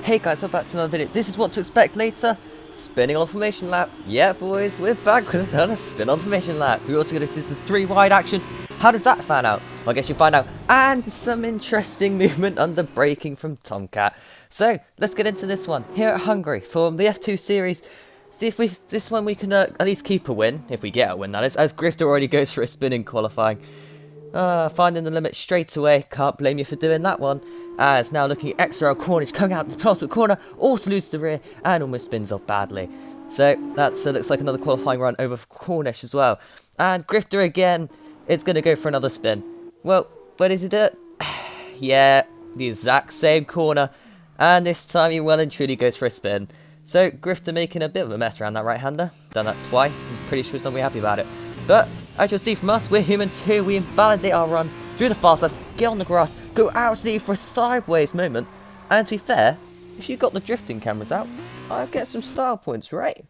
Hey guys, welcome back to another video. This is what to expect later. Spinning on formation lap. Yeah boys, we're back with another spin on formation lap. We're also going to see the 3 wide action. How does that fan out? Well, I guess you'll find out. And some interesting movement under braking from Tomcat. So, let's get into this one. Here at Hungary, for the F2 series. See if this one we can at least keep a win. If we get a win, that is. As Grifter already goes for a spin in qualifying. Finding the limit straight away, can't blame you for doing that one. As now looking at extra corners, coming out the penultimate corner, also loses the rear and almost spins off badly. So that looks like another qualifying run over for Cornish as well. And Grifter again is going to go for another spin. Well, where does he do it? Yeah, the exact same corner. And this time he well and truly goes for a spin. So Grifter making a bit of a mess around that right-hander. Done that twice, I'm pretty sure he's not going to be happy about it. But as you'll see from us, we're human too. We invalidate our run through the fast left, get on the grass, go absolutely for a sideways moment. And to be fair, if you got the drifting cameras out, I'd get some style points, right?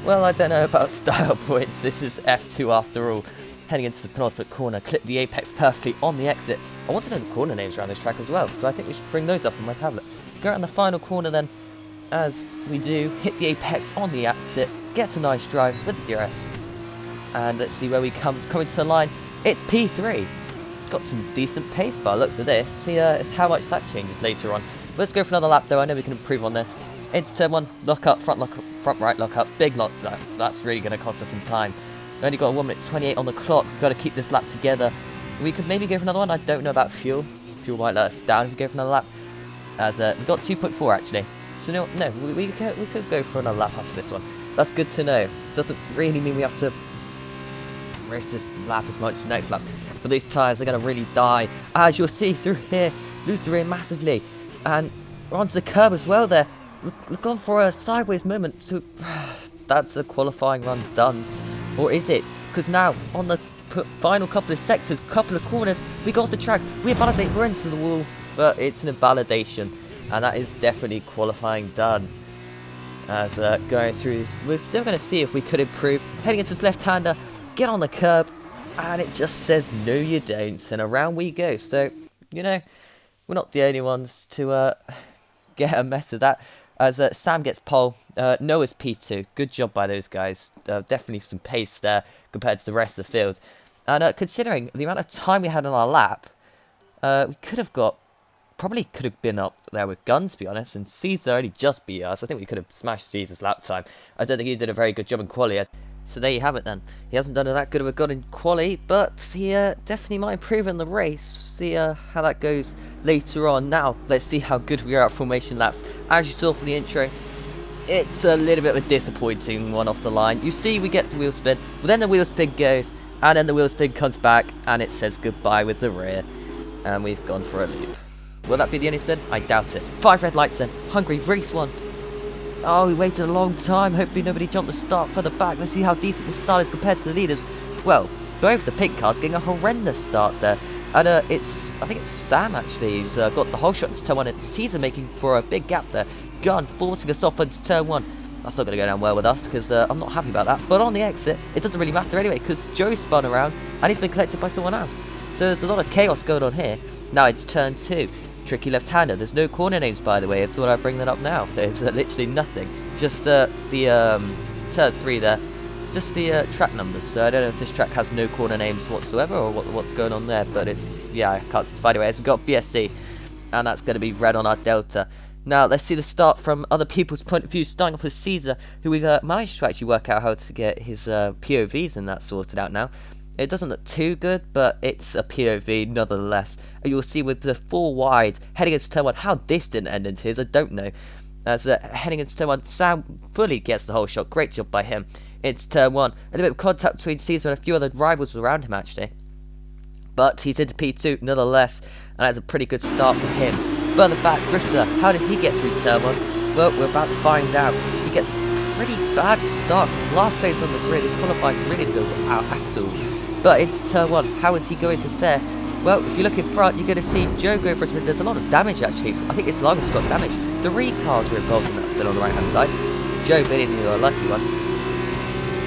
Well, I don't know about style points. This is F2 after all. Heading into the penultimate corner, clip the apex perfectly on the exit. I want to know the corner names around this track as well, so I think we should bring those up on my tablet. Go around the final corner then, as we do, hit the apex on the exit, get a nice drive with the DRS. And let's see where we coming to the line. It's P3. Got some decent pace by the looks of this. See it's how much that changes later on. Let's go for another lap though. I know we can improve on this. Into turn 1, lock up, front right lock up, big lock. That's really going to cost us some time. We only got 1 minute 28 on the clock. We've got to keep this lap together. We could maybe go for another one. I don't know about fuel. Fuel might let us down if we go for another lap. As we've got 2.4 actually. So no, we could go for another lap after this one. That's good to know. Doesn't really mean we have to race this lap as much as the next lap, but these tyres are going to really die. As you'll see through here, lose the rear massively, and we're onto the curb as well there. We've gone for a sideways moment, so that's a qualifying run done. Or is it? Because now, on the final couple of sectors, couple of corners, we got off the track, we invalidate, we're into the wall, but it's an invalidation, and that is definitely qualifying done. As going through, we're still going to see if we could improve. Heading into this left-hander, get on the curb, and it just says no you don't, and around we go. So, you know, we're not the only ones to get a mess of that. As Sam gets pole, Noah's P2. Good job by those guys. Definitely some pace there compared to the rest of the field. And considering the amount of time we had on our lap, we probably could have been up there with guns, to be honest, and Caesar only just beat us. I think we could have smashed Caesar's lap time. I don't think he did a very good job in quali. So there you have it then. He hasn't done that good of a gun in quali, but he definitely might improve in the race. See how that goes later on. Now, let's see how good we are at formation laps. As you saw from the intro, it's a little bit of a disappointing one off the line. You see we get the wheel spin, but then the wheel spin goes, and then the wheel spin comes back, and it says goodbye with the rear. And we've gone for a loop. Will that be the only spin? I doubt it. 5 red lights then. Hungary, race 1. Oh, we waited a long time. Hopefully nobody jumped the start further back. Let's see how decent this start is compared to the leaders. Well, both the pink cars getting a horrendous start there. And I think it's Sam actually who's got the whole shot into turn 1. And Caesar making for a big gap there. Gun forcing us off into turn 1. That's not going to go down well with us because I'm not happy about that. But on the exit, it doesn't really matter anyway because Joe spun around and he's been collected by someone else. So there's a lot of chaos going on here. Now it's turn 2. Tricky left-hander. There's no corner names, by the way. I thought I'd bring that up now. There's literally nothing. Just the turn 3 there. Just the track numbers. So I don't know if this track has no corner names whatsoever or what's going on there. But it's, yeah, I can't specify anyway. We've got BSC, and that's going to be red on our Delta. Now, let's see the start from other people's point of view, starting off with Caesar, who we've managed to actually work out how to get his POVs and that sorted out now. It doesn't look too good, but it's a POV nonetheless. And you'll see with the 4 wide, heading into turn 1, how this didn't end into his, I don't know. As heading into turn 1, Sam fully gets the whole shot. Great job by him. It's turn 1. A little bit of contact between Caesar and a few other rivals around him, actually. But he's into P2 nonetheless, and that's a pretty good start for him. Further back, Grifter, how did he get through turn 1? Well, we're about to find out. He gets a pretty bad start from last place on the grid. His qualifying really didn't go out at all. But it's turn 1. How is he going to fare? Well, if you look in front, you're going to see Joe go for a spin. There's a lot of damage, actually. I think it's Lagos got damage. 3 cars were involved in that spin on the right-hand side. Joe being the lucky one.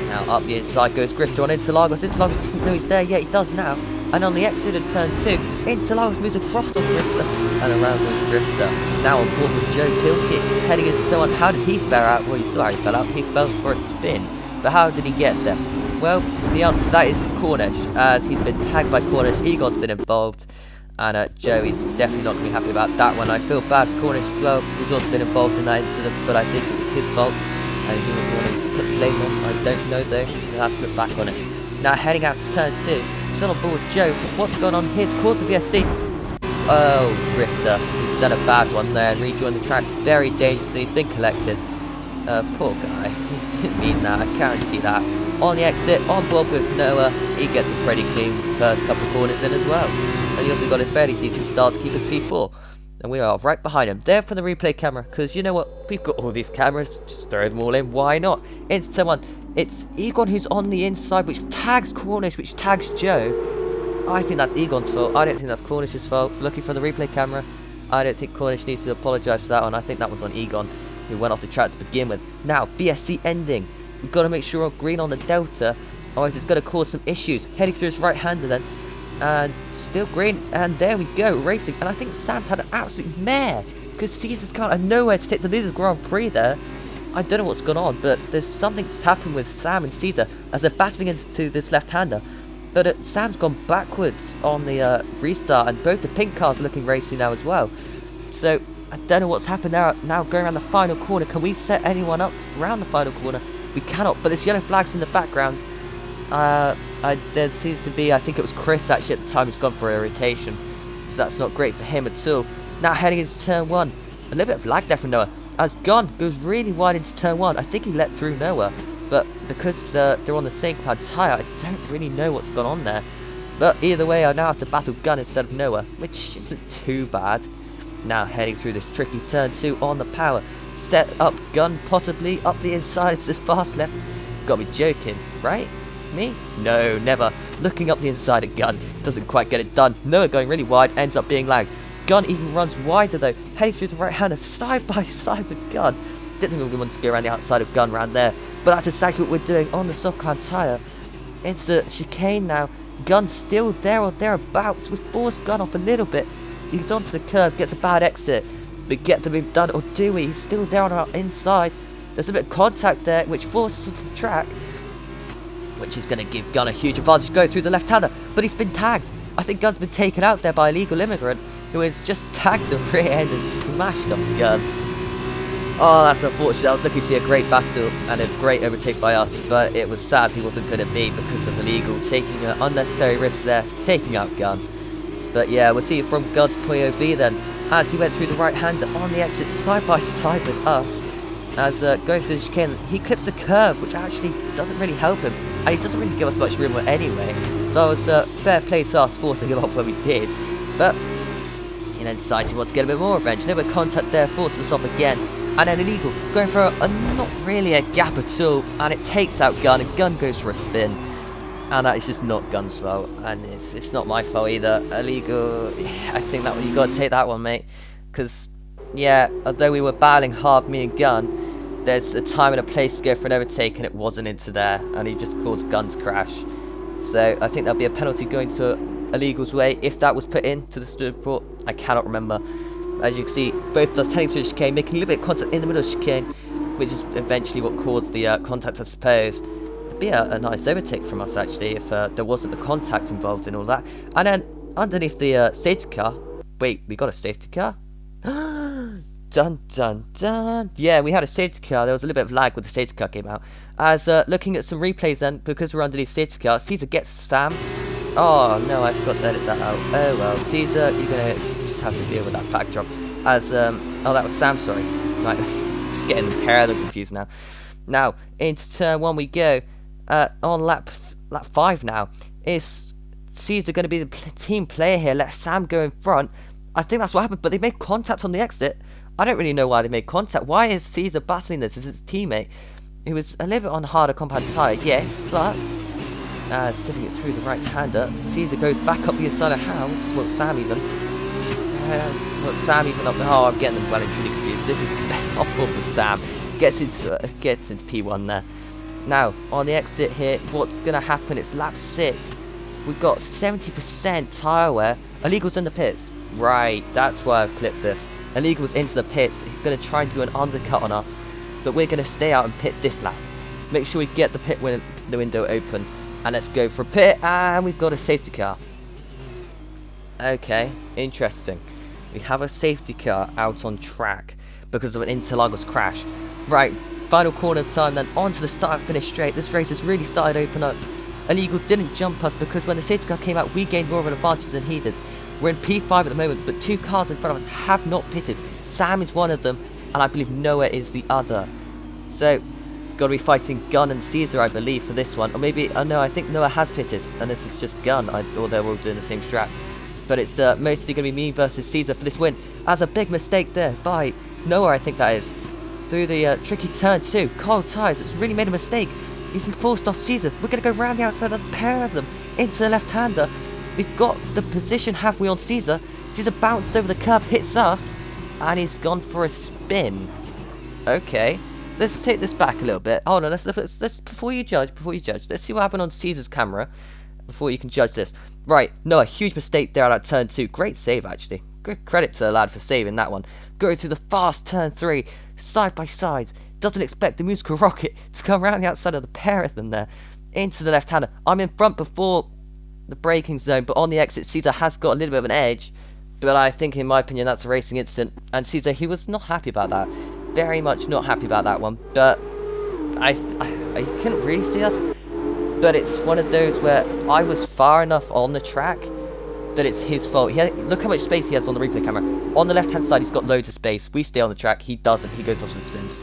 Now, up the inside goes Grifter on into Lagos. Lagos doesn't know he's there yet. He does now. And on the exit of turn 2, Interlagos moves across on Rifter, and around goes Rifter. Now on board with Joe Pilkey, heading into so on. How did he fare out? Well, you saw how he fell out. He fell for a spin. But how did he get there? Well, the answer to that is Cornish, as he's been tagged by Cornish. Egon's been involved, and Joey's definitely not going to be happy about that one. I feel bad for Cornish as well. He's also been involved in that incident, but I think it was his fault, and he was the one who put the blame on. I don't know though. We'll have to look back on it. Now heading out to turn 2, still on board with Joe. What's going on here to cause the VSC? Oh, Rifter. He's done a bad one there and rejoined the track very dangerously. He's been collected. Poor guy. He didn't mean that, I guarantee that. On the exit, on board with Noah, he gets a pretty clean first couple of corners in as well. And he also got a fairly decent start to keep his P4. And we are right behind him. There for the replay camera, because you know what? We've got all these cameras, just throw them all in, why not? Into turn 1, it's Egon who's on the inside, which tags Cornish, which tags Joe. I think that's Egon's fault. I don't think that's Cornish's fault. Looking for the replay camera, I don't think Cornish needs to apologise for that one. I think that one's on Egon, who went off the track to begin with. Now, BSC ending. We've got to make sure we're green on the Delta, otherwise it's going to cause some issues. Heading through his right-hander then, and still green, and there we go, racing. And I think Sam's had an absolute mare, because Caesar's kind of nowhere to take the lead of the Grand Prix there. I don't know what's gone on, but there's something that's happened with Sam and Caesar as they're battling into this left-hander. But Sam's gone backwards on the restart, and both the pink cars are looking racy now as well. So I don't know what's happened there. Now going around the final corner, can we set anyone up around the final corner? We cannot, but there's yellow flags in the background. There seems to be, I think it was Chris actually at the time, who's gone for irritation. So that's not great for him at all. Now heading into turn 1. A little bit of lag there from Noah. As Gunn goes really wide into turn 1. I think he let through Noah. But because they're on the same cloud tyre, I don't really know what's gone on there. But either way, I now have to battle Gunn instead of Noah, which isn't too bad. Now heading through this tricky turn 2 on the power. Set up Gun possibly up the inside. It's this fast left. Gotta be joking, right? Me? No, never. Looking up the inside at Gun. Doesn't quite get it done. Noah going really wide. Ends up being lagged. Gun even runs wider though. Heading through the right hander side by side with Gun. Didn't think we wanted to go around the outside of Gun around there. But that's exactly what we're doing on the soft cloud tyre. Into the chicane now. Gun's still there or thereabouts. We've forced Gun off a little bit. He's onto the curb. Gets a bad exit. But get the move done, or do we? He's still there on our inside. There's a bit of contact there, which forces us off the track, which is going to give Gun a huge advantage. Go through the left-hander, but he's been tagged. I think Gun's been taken out there by a legal immigrant who has just tagged the rear end and smashed off Gun. Oh, that's unfortunate. That was looking to be a great battle and a great overtake by us, but it was sad he wasn't going to be because of the legal taking an unnecessary risk there, taking out Gun. But yeah, we'll see it from Gun's POV then, as he went through the right-hander on the exit side by side with us. As going through the chicane, he clips a curb, which actually doesn't really help him, and he doesn't really give us much room anyway. So it's fair play to us forcing him off when we did. But he then decides he wants to get a bit more revenge. A little bit of contact there, forces us off again, and then illegal going for a not really a gap at all, and it takes out Gun, and Gun goes for a spin. And that is just not Gun's fault, and it's not my fault either. Illegal, I think that you got to take that one, mate. Because, yeah, although we were battling hard, me and Gun, there's a time and a place to go for an overtake, and it wasn't into there, and he just caused Gun's crash. So I think there'll be a penalty going to Illegal's way if that was put into the report. I cannot remember. As you can see, both of us heading through the chicane, making a little bit of contact in the middle of the chicane, which is eventually what caused the contact, I suppose. Be a nice overtake from us actually if there wasn't the contact involved in all that. And then underneath the safety car, wait, we got a safety car? Dun dun dun. Yeah, we had a safety car. There was a little bit of lag when the safety car came out. As looking at some replays then, because we're underneath safety car, Caesar gets Sam. Oh no, I forgot to edit that out. Oh well, Caesar, you're gonna just have to deal with that backdrop. As oh, that was Sam, sorry. Right, just getting the pair of them confused now. Now into turn 1 we go. On lap 5 now, is Caesar going to be the team player here? Let Sam go in front. I think that's what happened, but they made contact on the exit. I don't really know why they made contact. Why is Caesar battling this? Is his teammate who was a little bit on harder compound tyre? Yes, but stealing it through the right-hander. Caesar goes back up the inside of house. Well, Sam even. Sam even up. Oh, I'm getting them well and truly confused. This is oh, Sam gets into P1 there. Now, on the exit here, what's going to happen? It's lap 6. We've got 70% tyre wear. Illegal's in the pits. Right, that's why I've clipped this. Illegal's into the pits. He's going to try and do an undercut on us. But we're going to stay out and pit this lap. Make sure we get the window open. And let's go for a pit. And we've got a safety car. Okay, interesting. We have a safety car out on track because of an Interlagos crash. Right, final corner time, then onto the start and finish straight. This race has really started to open up. Illegal didn't jump us because when the safety car came out, we gained more of an advantage than he did. We're in P5 at the moment, but 2 cars in front of us have not pitted. Sam is one of them, and I believe Noah is the other. So, got to be fighting Gun and Caesar, I believe, for this one. Or maybe, no, I think Noah has pitted, and this is just Gun, or they're all doing the same strap. But it's mostly going to be me versus Caesar for this win. As a big mistake there by Noah, I think that is. Through the tricky turn 2, Cold Tires, it's really made a mistake. He's been forced off Caesar. We're going to go round the outside of the pair of them into the left-hander. We've got the position halfway on Caesar. Caesar bounced over the curb, hits us, and he's gone for a spin. Okay, let's take this back a little bit. Hold on, let's before you judge, let's see what happened on Caesar's camera before you can judge this. Right, no, a huge mistake there at turn 2. Great save, actually. Good credit to the lad for saving that one. Go through the fast turn 3, side by side. Doesn't expect the musical rocket to come around the outside of the pair of them there. Into the left-hander. I'm in front before the braking zone, but on the exit, Caesar has got a little bit of an edge. But I think, in my opinion, that's a racing incident. And Caesar, he was not happy about that. Very much not happy about that one. But I couldn't really see us. But it's one of those where I was far enough on the track that it's his fault. Look how much space he has on the replay camera. On the left-hand side, he's got loads of space. We stay on the track. He doesn't. He goes off the spins.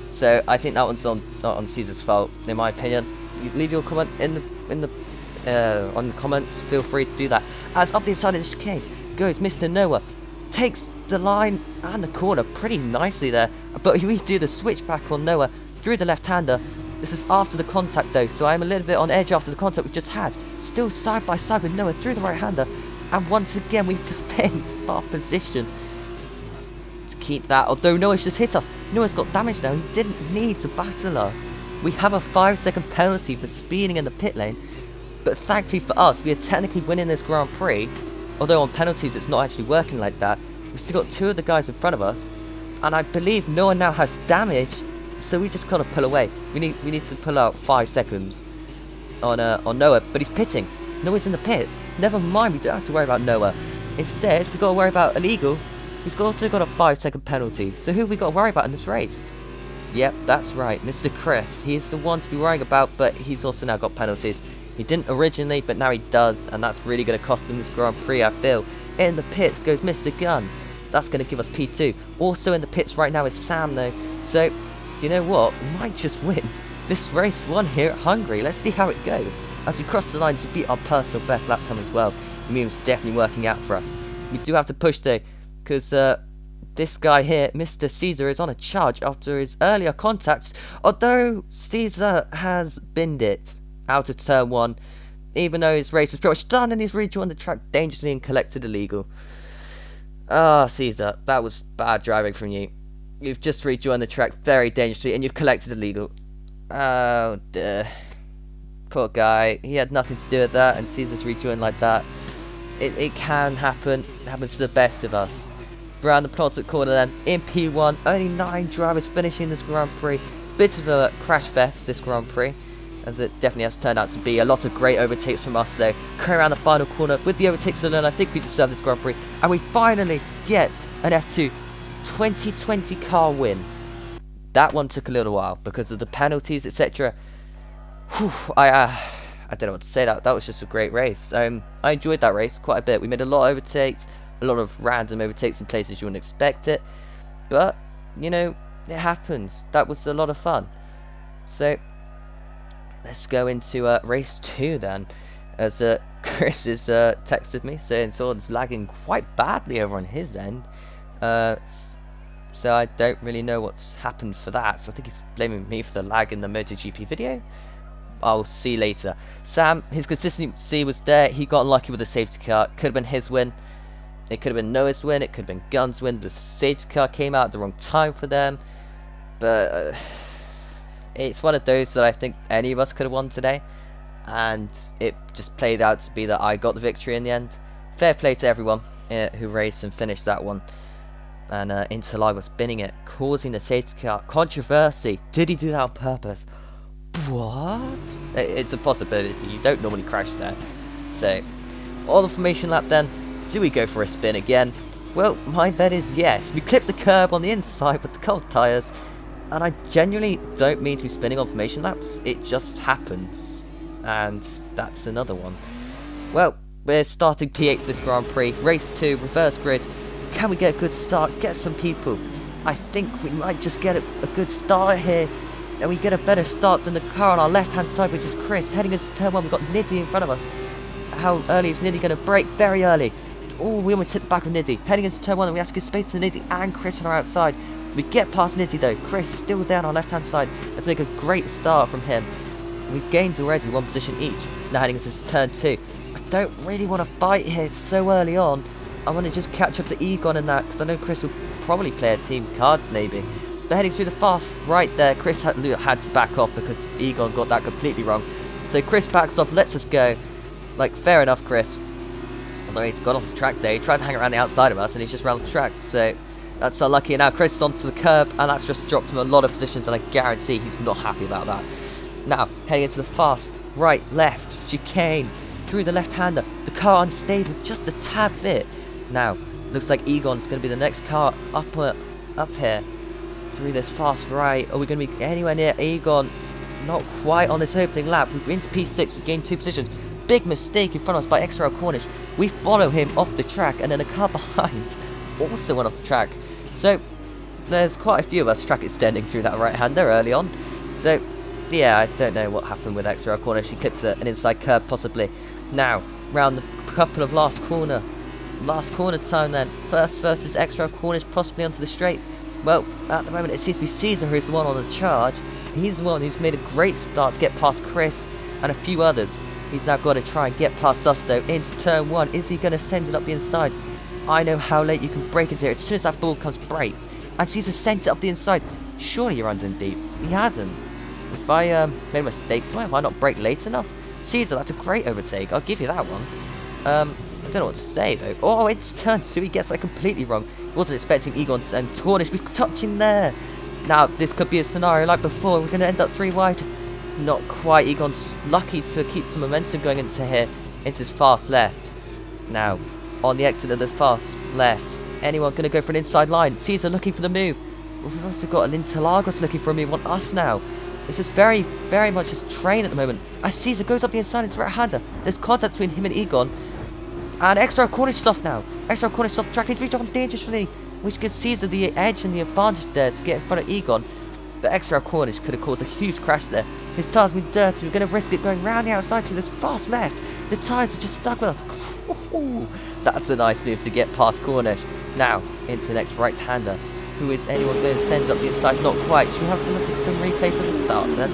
So I think that one's on Caesar's fault, in my opinion. You leave your comment on the comments. Feel free to do that. As up the inside of the chicane goes Mr. Noah, takes the line and the corner pretty nicely there. But we do the switchback on Noah through the left-hander. This is after the contact though, so I'm a little bit on edge after the contact we just had. Still side by side with Noah through the right-hander. And once again we defend our position to keep that, although Noah's just hit us. Noah's got damage now, he didn't need to battle us. We have a 5-second penalty for speeding in the pit lane, but thankfully for us, we are technically winning this Grand Prix, although on penalties it's not actually working like that. We've still got 2 of the guys in front of us, and I believe Noah now has damage, so we just gotta pull away. We need to pull out 5 seconds on Noah, but he's pitting. Noah's in the pits. Never mind, we don't have to worry about Noah. Instead, we've got to worry about Illegal, who's also got a 5-second penalty. So who have we got to worry about in this race? Yep, that's right, Mr. Chris. He's the one to be worrying about, but he's also now got penalties. He didn't originally, but now he does, and that's really going to cost him this Grand Prix, I feel. In the pits goes Mr. Gunn. That's going to give us P2. Also in the pits right now is Sam, though. So, you know what? We might just win this race 1 here at Hungary. Let's see how it goes. As we cross the line to beat our personal best lap time as well. It means definitely working out for us. We do have to push, though, because this guy here, Mr. Caesar, is on a charge after his earlier contacts, although Caesar has binned it out of turn 1, even though his race was pretty much done and he's rejoined the track dangerously and collected Illegal. Ah, Caesar, that was bad driving from you. You've just rejoined the track very dangerously and you've collected Illegal. Oh dear. Poor guy, he had nothing to do with that and Caesar's rejoined like that. It can happen, it happens to the best of us. Around the penultimate corner then, in P1, only 9 drivers finishing this Grand Prix. Bit of a crash fest, this Grand Prix, as it definitely has turned out to be. A lot of great overtakes from us, so coming around the final corner with the overtakes alone, I think we deserve this Grand Prix. And we finally get an F2 2020 car win. That one took a little while because of the penalties, etc. I don't know what to say. That was just a great race. I enjoyed that race quite a bit. We made a lot of overtakes, a lot of random overtakes in places you wouldn't expect it, but you know, it happens. That was a lot of fun. So let's go into race 2 then, as Chris has texted me saying someone's lagging quite badly over on his end, so I don't really know what's happened for that. So I think he's blaming me for the lag in the MotoGP video. I'll see later. Sam, his consistency was there. He got unlucky with the safety car. Could have been his win. It could have been Noah's win. It could have been Gunn's win. The safety car came out at the wrong time for them. But it's one of those that I think any of us could have won today. and it just played out to be that I got the victory in the end. Fair play to everyone who raced and finished that one. And Interlagos spinning it, causing the safety car controversy. Did he do that on purpose? What? It's a possibility. You don't normally crash there. So, on the formation lap then, do we go for a spin again? Well, my bet is yes. We clip the curb on the inside with the cold tyres, and I genuinely don't mean to be spinning on formation laps. It just happens, and that's another one. Well, we're starting P8 for this Grand Prix. Race 2, reverse grid. Can we get a good start? Get some people. I think we might just get a good start here, and we get a better start than the car on our left-hand side, which is Chris. Heading into turn 1, we've got Niddy in front of us. How early is Niddy going to brake? Very early. Oh, we almost hit the back of Niddy. Heading into turn 1, and we have to give space to Niddy and Chris on our outside. We get past Niddy though. Chris still there on our left-hand side. Let's make a great start from him. We've gained already 1 position each. Now heading into turn 2. I don't really want to fight here so early on. I want to just catch up to Egon in that, because I know Chris will probably play a team card maybe. But heading through the fast right there, Chris had to back off because Egon got that completely wrong. So Chris backs off, lets us go. Like, fair enough, Chris. Although he's got off the track there, he tried to hang around the outside of us and he's just round the track. So that's unlucky. And now Chris is onto the curb, and that's just dropped him a lot of positions, and I guarantee he's not happy about that. Now, heading into the fast right, left, chicane, through the left-hander. The car unstable just a tad bit. Now, looks like Egon's going to be the next car up here through this fast right. Are we going to be anywhere near Egon? Not quite on this opening lap. We've been to P6, we've gained 2 positions. Big mistake in front of us by XRL Cornish. We follow him off the track, and then a car behind also went off the track. So, there's quite a few of us track extending through that right-hander early on. So, yeah, I don't know what happened with XRL Cornish. He clipped an inside curb possibly. Now, round the couple of last corner time then. First versus XRL Cornish, possibly onto the straight. Well, at the moment it seems to be Caesar who's the one on the charge. He's the one who's made a great start to get past Chris and a few others. He's now got to try and get past us though into turn 1. Is he going to send it up the inside? I know how late you can brake into here. As soon as that ball comes, brake. And Caesar sent it up the inside. Surely he runs in deep. He hasn't. If I made a mistake somewhere, if I not brake late enough? Caesar, that's a great overtake. I'll give you that one. I don't know what to say though. Oh, it's turn 2. He gets that completely wrong. Wasn't expecting Egon and Cornish to be touching there. Now, this could be a scenario like before. We're going to end up 3 wide. Not quite. Egon's lucky to keep some momentum going into here. Into his fast left. Now, on the exit of the fast left. Anyone going to go for an inside line? Caesar looking for the move. We've also got an Interlagos looking for a move on us now. This is very, very much his train at the moment. As Caesar goes up the inside into right-hander. There's contact between him and Egon. And XR Cornish stuff now. XR Cornish stuff track. He's reached on dangerously, which gives Caesar the edge and the advantage there to get in front of Egon. But XR Cornish could have caused a huge crash there. His tyres have been dirty. We're going to risk it going round the outside to this fast left. The tyres are just stuck with us. Ooh, that's a nice move to get past Cornish. Now, into the next right-hander. Who is anyone going to send it up the inside? Not quite. Should we have some look at some replays at the start then?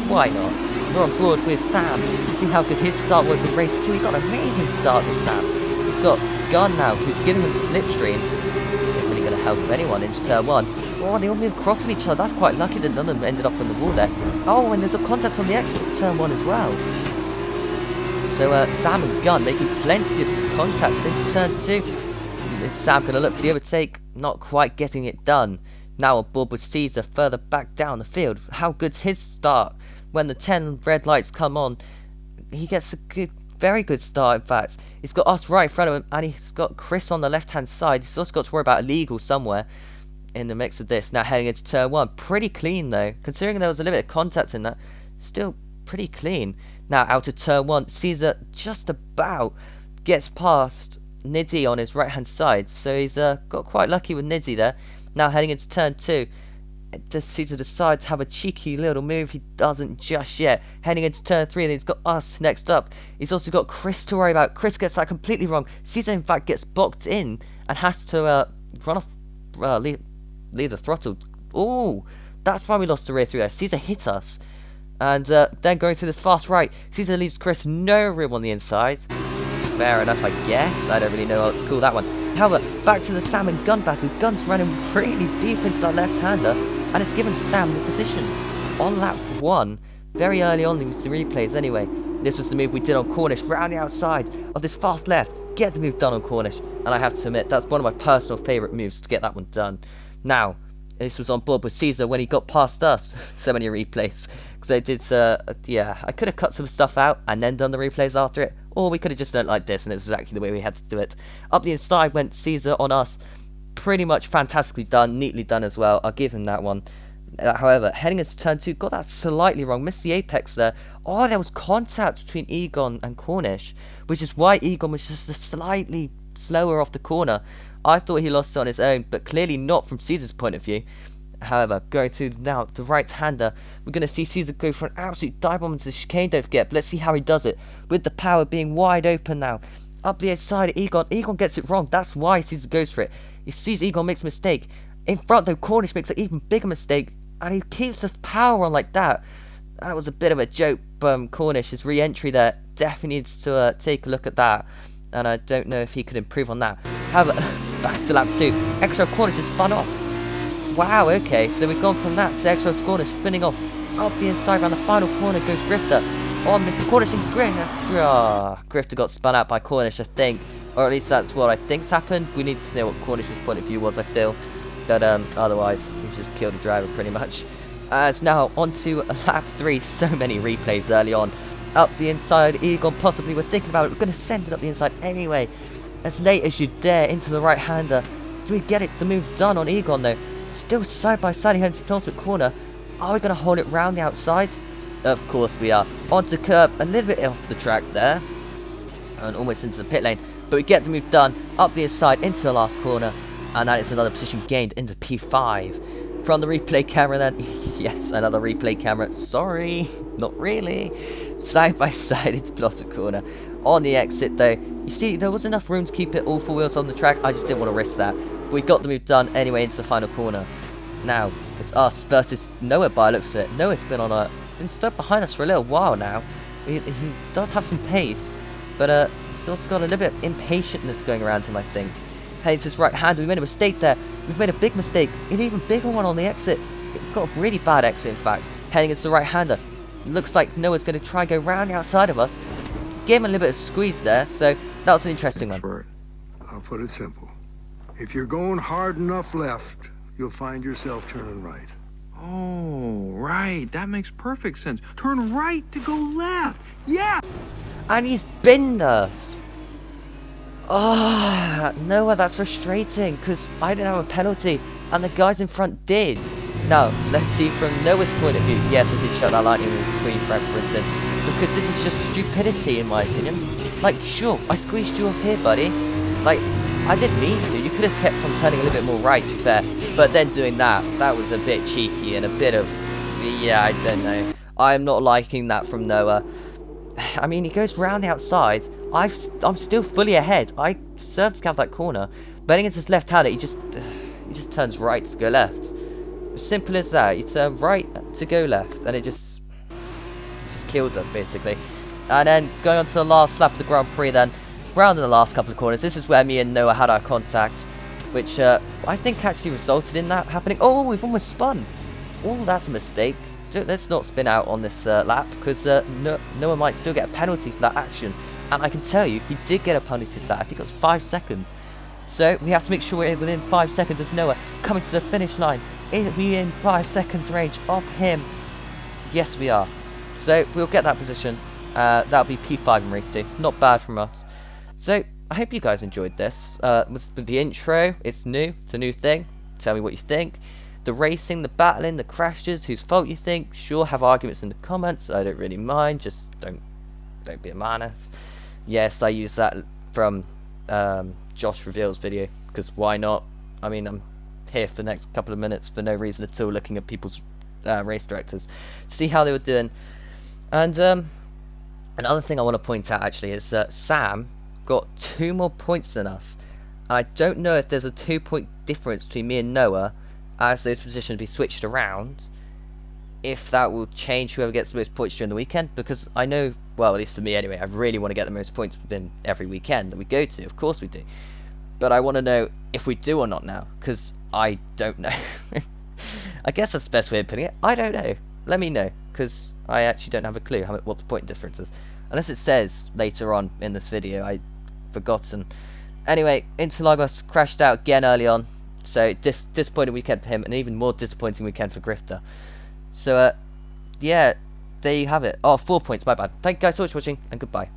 Why not? We're on board with Sam. See how good his start was in race 2. He got an amazing start with Sam. He's got Gunn now, who's giving him slipstream. It's not really going to help anyone into turn 1. Oh, they all move crossing each other. That's quite lucky that none of them ended up on the wall there. Oh, and there's a contact on the exit of turn 1 as well. So Sam and Gunn making plenty of contacts into turn 2. Is Sam going to look for the overtake? Not quite getting it done. Now on board with Caesar further back down the field. How good's his start? When the 10 red lights come on, he gets a good, very good start in fact. He's got us right in front of him, and he's got Chris on the left hand side. He's also got to worry about illegal somewhere in the mix of this. Now heading into turn 1. Pretty clean though. Considering there was a little bit of contact in that, still pretty clean. Now out of turn 1, Caesar just about gets past Niddy on his right hand side. So he's got quite lucky with Niddy there. Now heading into turn 2. Does Caesar decide to have a cheeky little move? He doesn't just yet. Heading into turn 3, and he's got us next up. He's also got Chris to worry about. Chris gets that completely wrong. Caesar in fact gets boxed in and has to run off, leave the throttle. Oh, that's why we lost the rear through there. Caesar hit us. And then going through this fast right, Caesar leaves Chris no room on the inside. Fair enough, I guess. I don't really know how to call that one. However, back to the Sam and Gunn battle. Gunn's running really deep into that left-hander, and it's given Sam the position. On lap 1, very early on in the replays anyway. This was the move we did on Cornish, round the outside of this fast left, get the move done on Cornish, and I have to admit, that's one of my personal favourite moves to get that one done. Now, this was on board with Caesar when he got past us. So many replays, because I did, yeah, I could have cut some stuff out and then done the replays after it, or we could have just done it like this, and it's exactly the way we had to do it. Up the inside went Caesar on us, pretty much fantastically done, neatly done as well, I'll give him that one. However, heading into turn 2, got that slightly wrong, missed the apex there. Oh, there was contact between Egon and Cornish, which is why Egon was just slightly slower off the corner. I thought he lost it on his own, but clearly not from Caesar's point of view. However, going to now the right-hander, we're going to see Caesar go for an absolute dive bomb into the chicane, don't forget, but let's see how he does it, with the power being wide open now. Up the outside, Egon gets it wrong, that's why Caesar goes for it. He sees Egon makes a mistake. In front though, Cornish makes an even bigger mistake, and he keeps his power on like that. That was a bit of a joke. Cornish, his re-entry there, definitely needs to take a look at that, and I don't know if he could improve on that. However, back to lap 2, Extra Cornish has spun off. Wow, okay, so we've gone from that to Extra Cornish spinning off. Up the inside around the final corner goes Grifter. On Mr. Cornish and Grifter got spun out by Cornish, I think, or at least that's what I think's happened. We need to know what Cornish's point of view was, I feel. But otherwise, he's just killed the driver pretty much. It's now on to lap 3, so many replays early on. Up the inside, Egon possibly, we're thinking about it, we're going to send it up the inside anyway. As late as you dare, into the right-hander. Do we get it, the move done on Egon though? Still side by side, he heads to the corner. Are we going to hold it round the outside? Of course we are. Onto the curb, a little bit off the track there. And almost into the pit lane. But we get the move done, up the inside, into the last corner. And that is another position gained into P5. From the replay camera then, yes, another replay camera, sorry, not really. Side by side into Blossom Corner. On the exit though, you see there was enough room to keep it all 4 wheels on the track, I just didn't want to risk that. But we got the move done anyway into the final corner. Now, it's us versus Noah by looks to it. Noah's been stuck behind us for a little while now. He does have some pace, but he's also got a little bit of impatientness going around him, I think. Heading to his right hand, we made a mistake there. We've made a big mistake, an even bigger one on the exit. We've got a really bad exit, in fact. Heading into the right hander. Looks like Noah's going to try and go round the outside of us. Gave him a little bit of squeeze there, so that was an interesting one. I'll put it simple. If you're going hard enough left, you'll find yourself turning right. Oh, right. That makes perfect sense. Turn right to go left. Yeah! And he's binned us. Ah, oh, Noah, that's frustrating, because I didn't have a penalty, and the guys in front did. Now, let's see from Noah's point of view. Yes, I did shut that lightning preference in, because this is just stupidity, in my opinion. Like, sure, I squeezed you off here, buddy. Like, I didn't mean to. You could have kept on turning a little bit more right, to be fair. But then doing that was a bit cheeky and a bit of, yeah, I don't know. I'm not liking that from Noah. I mean, he goes round the outside. I'm still fully ahead. I deserve to have that corner. But against his left-hander, he just turns right to go left. Simple as that. You turn right to go left, and it just kills us basically. And then going on to the last lap of the Grand Prix, then round in the last couple of corners. This is where me and Noah had our contact, which I think actually resulted in that happening. Oh, we've almost spun. Oh, that's a mistake. Let's not spin out on this lap, because Noah might still get a penalty for that action. And I can tell you, he did get a penalty for that. I think it was 5 seconds. So we have to make sure we're within 5 seconds of Noah coming to the finish line. Are we in 5 seconds range of him? Yes, we are. So we'll get that position. That'll be P5 in race 2. Not bad from us. So I hope you guys enjoyed this. With the intro, it's new. It's a new thing. Tell me what you think. The racing, the battling, the crashes, whose fault you think. Sure, have arguments in the comments. I don't really mind. Just don't be a menace. Yes, I use that from Josh Reveal's video, because why not? I mean, I'm here for the next couple of minutes for no reason at all, looking at people's race directors, see how they were doing. And another thing I want to point out actually is that Sam got 2 more points than us, and I don't know if there's a 2-point difference between me and Noah as those positions be switched around, if that will change whoever gets the most points during the weekend, because I know, well, at least for me anyway, I really want to get the most points within every weekend that we go to. Of course we do, but I want to know if we do or not now, because I don't know. I guess that's the best way of putting it. I don't know. Let me know, because I actually don't have a clue what the point difference is. Unless it says later on in this video, I've forgotten. Anyway, Interlagos crashed out again early on, so disappointing weekend for him, and even more disappointing weekend for Grifter. So, yeah, there you have it. Oh, 4 points, my bad. Thank you guys so much for watching, and goodbye.